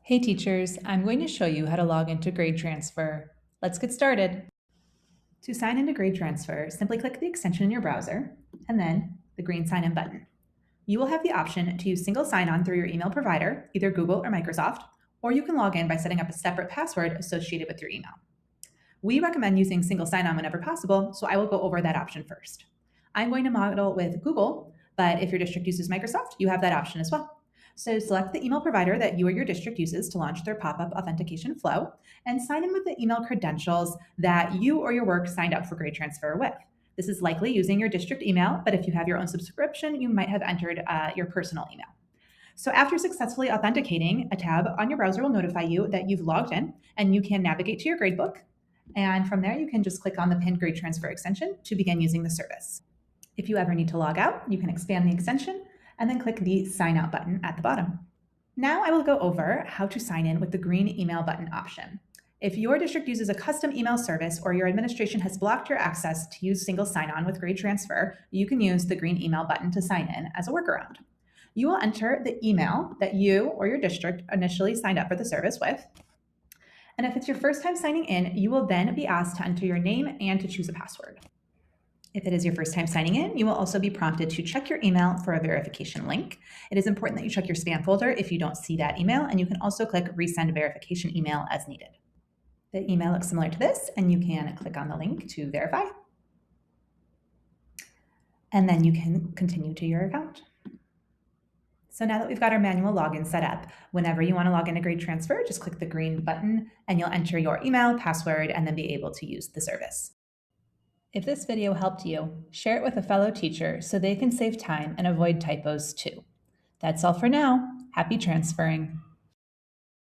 Hey teachers, I'm going to show you how to log into GradeTransferer. Let's get started. To sign into GradeTransferer, simply click the extension in your browser and then the green sign in button. You will have the option to use single sign-on through your email provider, either Google or Microsoft, or you can log in by setting up a separate password associated with your email. We recommend using single sign-on whenever possible, so I will go over that option first. I'm going to model with Google, but if your district uses Microsoft, you have that option as well. So select the email provider that you or your district uses to launch their pop-up authentication flow and sign in with the email credentials that you or your work signed up for GradeTransferer with. This is likely using your district email, but if you have your own subscription, you might have entered your personal email. So after successfully authenticating, a tab on your browser will notify you that you've logged in and you can navigate to your gradebook. And from there, you can just click on the pinned GradeTransferer extension to begin using the service. If you ever need to log out, you can expand the extension and then click the sign out button at the bottom. Now I will go over how to sign in with the green email button option. If your district uses a custom email service or your administration has blocked your access to use single sign-on with GradeTransferer, you can use the green email button to sign in as a workaround. You will enter the email that you or your district initially signed up for the service with. And if it's your first time signing in, you will then be asked to enter your name and to choose a password. If it is your first time signing in, you will also be prompted to check your email for a verification link. It is important that you check your spam folder if you don't see that email, and you can also click resend verification email as needed. The email looks similar to this, and you can click on the link to verify. And then you can continue to your account. So now that we've got our manual login set up, whenever you want to log into GradeTransferer, just click the green button and you'll enter your email, password, and then be able to use the service. If this video helped you, share it with a fellow teacher so they can save time and avoid typos too. That's all for now. Happy transferring.